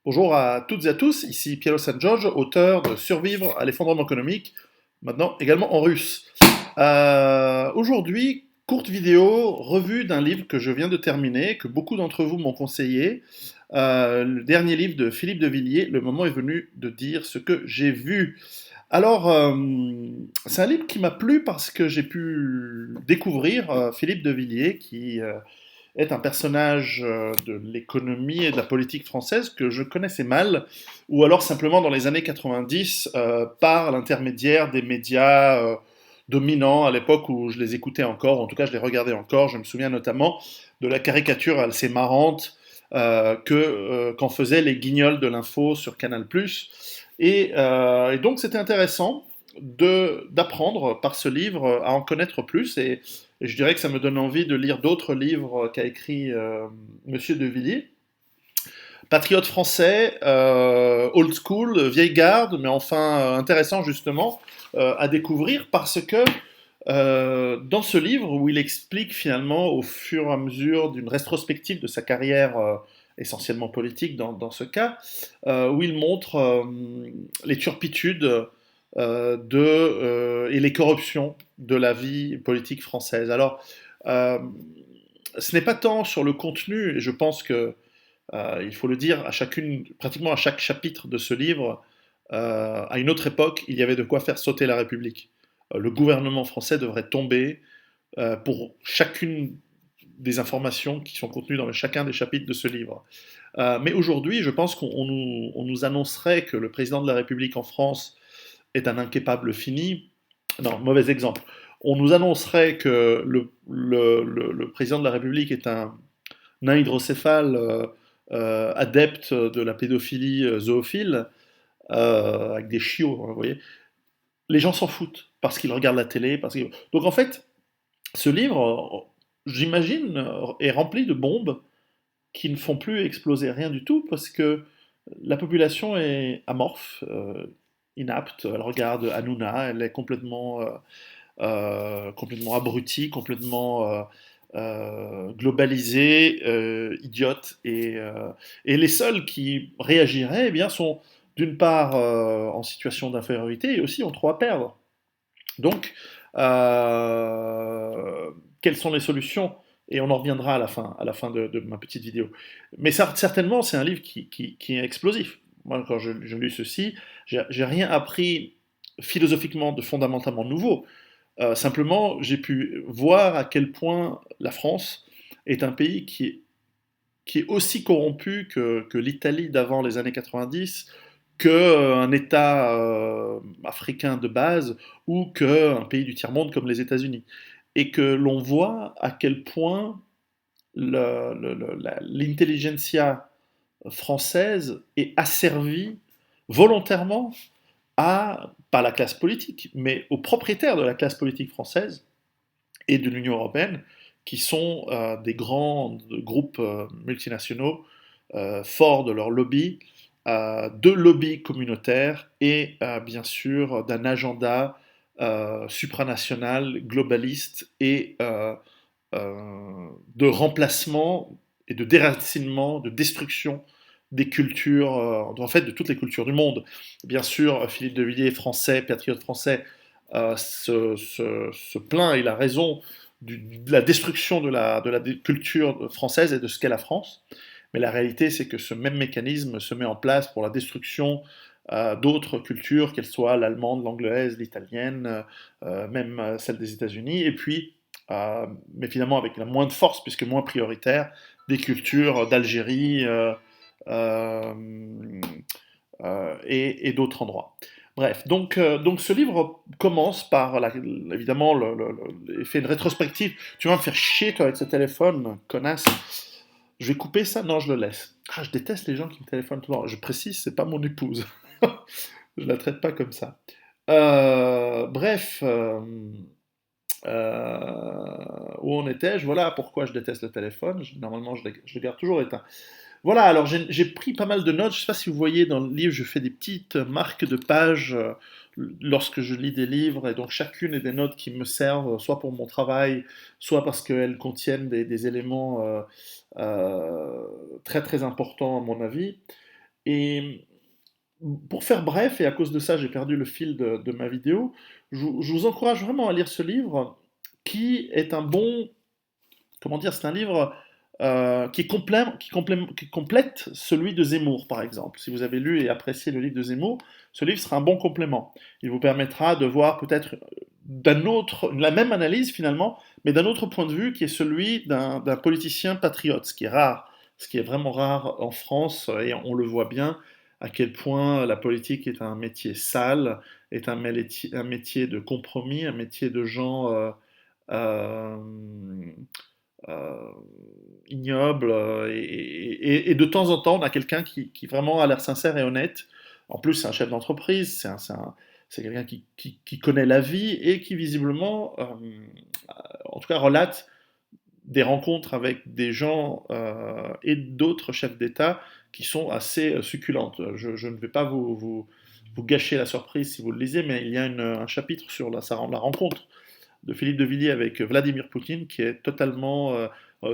Bonjour à toutes et à tous, ici Piero San Giorgio, auteur de Survivre à l'effondrement économique, maintenant également en russe. Aujourd'hui, courte vidéo, revue d'un livre que je viens de terminer, que beaucoup d'entre vous m'ont conseillé. Le dernier livre de Philippe de Villiers, Le moment est venu de dire ce que j'ai vu. Alors, c'est un livre qui m'a plu parce que j'ai pu découvrir Philippe de Villiers, qui est un personnage de l'économie et de la politique française que je connaissais mal, ou alors simplement dans les années 90 par l'intermédiaire des médias dominants à l'époque où je les écoutais encore, en tout cas je les regardais encore. Je me souviens notamment de la caricature assez marrante qu'en faisaient les guignols de l'info sur Canal+. Et donc c'était intéressant d'apprendre par ce livre à en connaître plus, et je dirais que ça me donne envie de lire d'autres livres qu'a écrit Monsieur de Villiers. Patriote français, old school, vieille garde, mais enfin intéressant justement à découvrir parce que dans ce livre où il explique finalement au fur et à mesure d'une rétrospective de sa carrière essentiellement politique dans ce cas, où il montre les turpitudes et les corruptions de la vie politique française. Alors, euh, ce n'est pas tant sur le contenu, et je pense que il faut le dire, pratiquement à chaque chapitre de ce livre, à une autre époque, il y avait de quoi faire sauter la République. Le gouvernement français devrait tomber pour chacune des informations qui sont contenues dans chacun des chapitres de ce livre. Mais aujourd'hui, je pense qu'on nous annoncerait que le président de la République en France est un incapable fini. Non, mauvais exemple. On nous annoncerait que le président de la République est un nain hydrocéphale adepte de la pédophilie zoophile, avec des chiots, hein, vous voyez. Les gens s'en foutent parce qu'ils regardent la télé. Donc en fait, ce livre, j'imagine, est rempli de bombes qui ne font plus exploser rien du tout parce que la population est amorphe, inapte. Elle regarde Hanouna, elle est complètement abrutie, complètement globalisée, idiote. Et les seuls qui réagiraient eh bien, sont d'une part en situation d'infériorité et aussi ont trop à perdre. Donc, quelles sont les solutions? Et on en reviendra à la fin de ma petite vidéo. Mais ça, certainement, c'est un livre qui est explosif. Moi, quand je lis ceci, j'ai rien appris philosophiquement de fondamentalement nouveau. Simplement, j'ai pu voir à quel point la France est un pays qui est aussi corrompu que l'Italie d'avant les années 90, qu'un État africain de base ou qu'un pays du tiers-monde comme les États-Unis. Et que l'on voit à quel point l'intelligentsia française est asservie volontairement pas la classe politique, mais aux propriétaires de la classe politique française et de l'Union européenne, qui sont des grands groupes multinationaux forts de leur lobby, de lobby communautaire et bien sûr d'un agenda supranational, globaliste et de remplacement et de déracinement, de destruction des cultures, en fait de toutes les cultures du monde. Bien sûr, Philippe de Villiers, français, patriote français, se plaint, il a raison, de la destruction de la culture française et de ce qu'est la France. Mais la réalité, c'est que ce même mécanisme se met en place pour la destruction d'autres cultures, qu'elles soient l'allemande, l'anglaise, l'italienne, même celle des États-Unis. Et puis, mais finalement avec la moins de force, puisque moins prioritaire, des cultures d'Algérie euh, et d'autres endroits. Bref, donc ce livre commence par, évidemment, il fait une rétrospective. Tu vas me faire chier, toi, avec ce téléphone, connasse. Je vais couper ça? Non, je le laisse. Ah, je déteste les gens qui me téléphonent tout le temps. Je précise, c'est pas mon épouse. Je la traite pas comme ça. Bref, où en étais-je? Voilà pourquoi je déteste le téléphone. Normalement, je le garde toujours éteint. Voilà, alors j'ai pris pas mal de notes. Je ne sais pas si vous voyez dans le livre, je fais des petites marques de pages lorsque je lis des livres, et donc chacune est des notes qui me servent soit pour mon travail, soit parce qu'elles contiennent des éléments très très importants à mon avis. Et pour faire bref, et à cause de ça j'ai perdu le fil de ma vidéo, je vous encourage vraiment à lire ce livre qui est un bon, comment dire, c'est un livre qui complète celui de Zemmour, par exemple. Si vous avez lu et apprécié le livre de Zemmour, ce livre sera un bon complément. Il vous permettra de voir peut-être la même analyse finalement, mais d'un autre point de vue, qui est celui d'un politicien patriote, ce qui est rare, ce qui est vraiment rare en France, et on le voit bien, à quel point la politique est un métier sale, est un métier de compromis, un métier de gens euh, euh, ignoble, et de temps en temps, on a quelqu'un qui vraiment a l'air sincère et honnête. En plus, c'est un chef d'entreprise, c'est quelqu'un qui connaît la vie et qui visiblement, en tout cas, relate des rencontres avec des gens et d'autres chefs d'État qui sont assez succulentes. Je ne vais pas vous gâcher la surprise si vous le lisez, mais il y a un chapitre sur la rencontre de Philippe de Villiers avec Vladimir Poutine qui est totalement...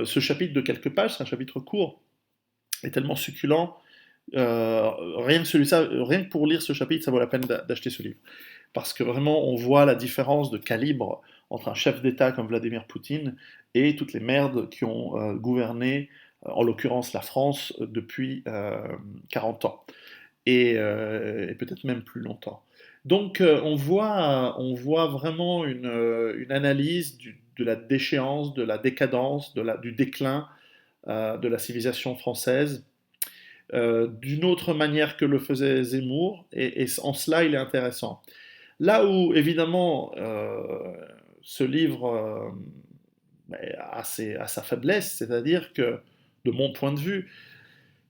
ce chapitre de quelques pages, c'est un chapitre court, est tellement succulent. Rien que pour lire ce chapitre, ça vaut la peine d'acheter ce livre. Parce que vraiment, on voit la différence de calibre entre un chef d'État comme Vladimir Poutine et toutes les merdes qui ont gouverné, en l'occurrence la France, depuis 40 ans et peut-être même plus longtemps. Donc on voit vraiment une analyse de la déchéance, de la décadence, du déclin de la civilisation française, d'une autre manière que le faisait Zemmour, et en cela il est intéressant. Là où évidemment ce livre a sa faiblesse, c'est-à-dire que, de mon point de vue,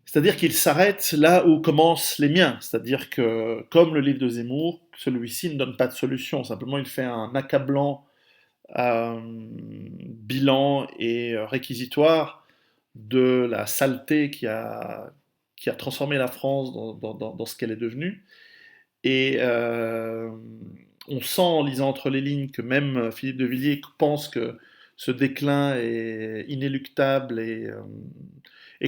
c'est-à-dire qu'il s'arrête là où commencent les miens. C'est-à-dire que, comme le livre de Zemmour, celui-ci ne donne pas de solution. Simplement, il fait un accablant bilan et réquisitoire de la saleté qui a transformé la France dans ce qu'elle est devenue. Et on sent en lisant entre les lignes que même Philippe de Villiers pense que ce déclin est inéluctable et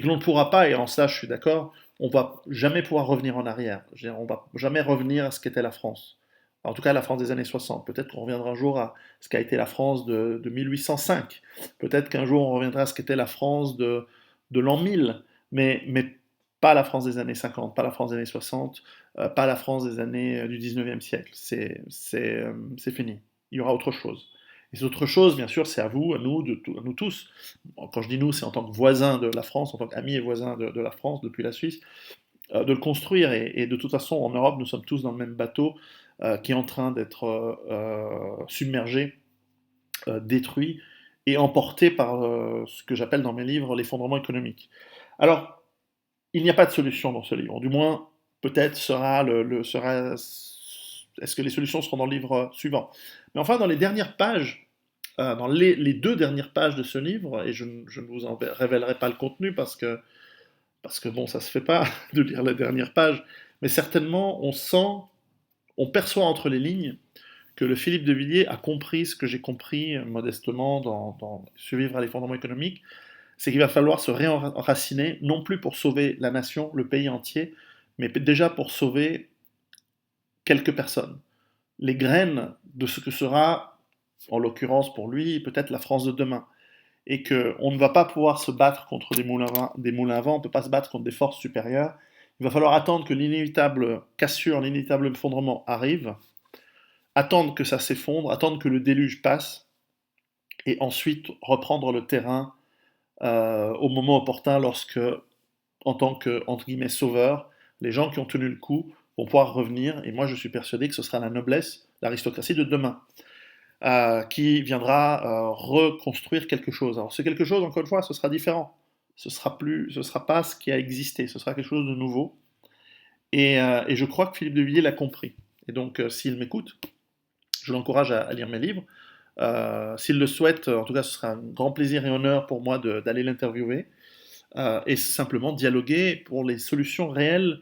que l'on ne pourra pas, et en cela je suis d'accord, on va jamais pouvoir revenir en arrière. Je veux dire, on va jamais revenir à ce qu'était la France. En tout cas, la France des années 60. Peut-être qu'on reviendra un jour à ce qu'a été la France de 1805. Peut-être qu'un jour on reviendra à ce qu'était la France de l'an 1000. Mais pas la France des années 50, pas la France des années 60, pas la France des années du 19e siècle. C'est fini. Il y aura autre chose. Et cette autre chose, bien sûr, c'est à vous, à nous tous. Quand je dis nous, c'est en tant que voisins de la France, en tant qu'amis et voisins de la France depuis la Suisse, de le construire. Et de toute façon, en Europe, nous sommes tous dans le même bateau qui est en train d'être submergé, détruit et emporté par ce que j'appelle dans mes livres l'effondrement économique. Alors, il n'y a pas de solution dans ce livre. Du moins, peut-être est-ce que les solutions seront dans le livre suivant. Mais enfin, dans les dernières pages, dans les deux dernières pages de ce livre, et je ne vous en révélerai pas le contenu parce que bon, ça se fait pas de lire les dernières pages, mais certainement on perçoit entre les lignes que le Philippe de Villiers a compris ce que j'ai compris modestement dans Survivre à l'effondrement économique, c'est qu'il va falloir se réenraciner, non plus pour sauver la nation, le pays entier, mais déjà pour sauver quelques personnes. Les graines de ce que sera, en l'occurrence pour lui, peut-être la France de demain. Et qu'on ne va pas pouvoir se battre contre des moulins à vent, on ne peut pas se battre contre des forces supérieures. Il va falloir attendre que l'inévitable cassure, l'inévitable effondrement arrive, attendre que ça s'effondre, attendre que le déluge passe, et ensuite reprendre le terrain au moment opportun lorsque, en tant que, entre guillemets, sauveur, les gens qui ont tenu le coup vont pouvoir revenir, et moi je suis persuadé que ce sera la noblesse, l'aristocratie de demain, qui viendra reconstruire quelque chose. Alors ce quelque chose, encore une fois, ce sera différent. Ce sera pas ce qui a existé, ce sera quelque chose de nouveau. Et je crois que Philippe de Villiers l'a compris. Et donc, s'il m'écoute, je l'encourage à lire mes livres. S'il le souhaite, en tout cas, ce sera un grand plaisir et honneur pour moi d'aller l'interviewer et simplement dialoguer pour les solutions réelles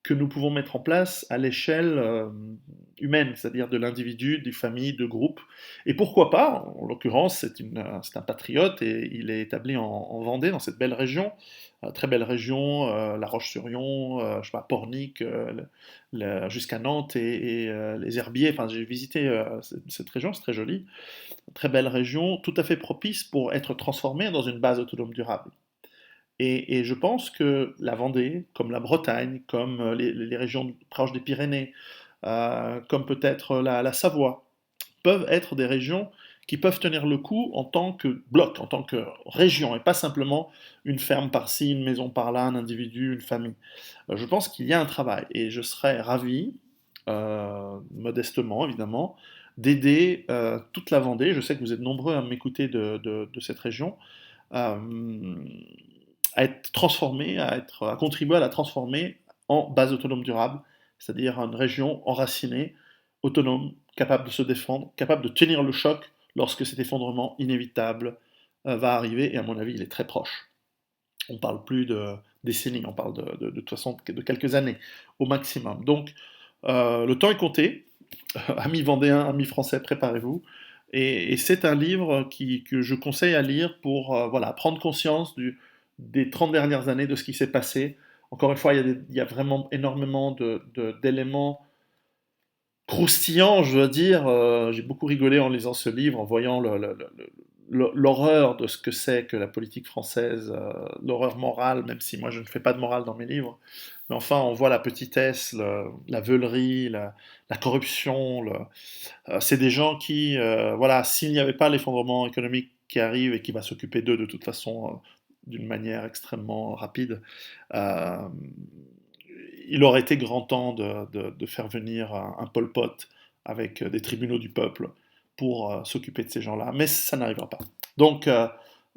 que nous pouvons mettre en place à l'échelle humaine, c'est-à-dire de l'individu, des familles, de groupes. Et pourquoi pas, en l'occurrence, c'est un patriote et il est établi en Vendée, dans cette belle région, très belle région, La Roche-sur-Yon, je sais pas, Pornic, jusqu'à Nantes et les Herbiers. Enfin, j'ai visité cette région, c'est très joli, très belle région, tout à fait propice pour être transformée dans une base autonome durable. Et je pense que la Vendée, comme la Bretagne, comme les régions proches des Pyrénées, comme peut-être la Savoie, peuvent être des régions qui peuvent tenir le coup en tant que bloc, en tant que région, et pas simplement une ferme par-ci, une maison par-là, un individu, une famille. Je pense qu'il y a un travail, et je serais ravi, modestement évidemment, d'aider toute la Vendée. Je sais que vous êtes nombreux à m'écouter de cette région. euh, à être transformée, à contribuer à la transformer en base autonome durable, c'est-à-dire une région enracinée, autonome, capable de se défendre, capable de tenir le choc lorsque cet effondrement inévitable va arriver, et à mon avis, il est très proche. On ne parle plus de décennies, on parle de toute façon de quelques années au maximum. Donc, le temps est compté. Amis vendéens, amis français, préparez-vous. Et c'est un livre que je conseille à lire pour voilà, prendre conscience des 30 dernières années, de ce qui s'est passé. Encore une fois, il y a vraiment énormément d'éléments croustillants, je veux dire. J'ai beaucoup rigolé en lisant ce livre, en voyant l'horreur de ce que c'est que la politique française, l'horreur morale, même si moi je ne fais pas de morale dans mes livres. Mais enfin, on voit la petitesse, la veulerie, la corruption. C'est des gens qui, voilà, s'il n'y avait pas l'effondrement économique qui arrive et qui va s'occuper d'eux de toute façon d'une manière extrêmement rapide, euh, il aurait été grand temps de faire venir un Pol Pot avec des tribunaux du peuple pour s'occuper de ces gens-là. Mais ça n'arrivera pas. Donc,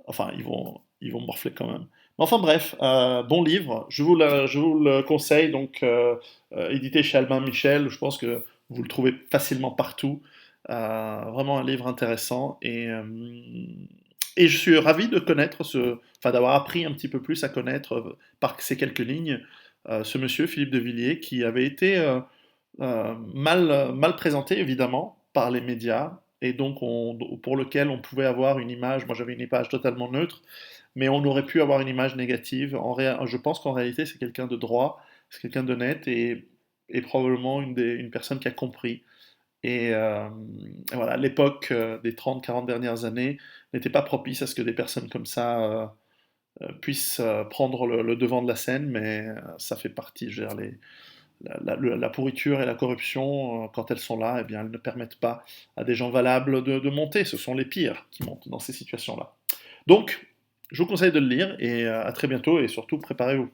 enfin, ils vont morfler quand même. Mais enfin bref, bon livre, je vous le conseille, donc édité chez Albin Michel, je pense que vous le trouvez facilement partout. Vraiment un livre intéressant et je suis ravi de connaître enfin d'avoir appris un petit peu plus à connaître par ces quelques lignes ce monsieur Philippe de Villiers qui avait été mal présenté évidemment par les médias et donc pour lequel on pouvait avoir une image, moi j'avais une image totalement neutre, mais on aurait pu avoir une image négative. Je pense qu'en réalité c'est quelqu'un de droit, c'est quelqu'un d'honnête et probablement une personne qui a compris. Et voilà, l'époque des 30-40 dernières années n'était pas propice à ce que des personnes comme ça puissent prendre le devant de la scène, mais ça fait partie, je veux dire, la pourriture et la corruption, quand elles sont là, eh bien, elles ne permettent pas à des gens valables de monter. Ce sont les pires qui montent dans ces situations-là. Donc, je vous conseille de le lire et à très bientôt et surtout préparez-vous.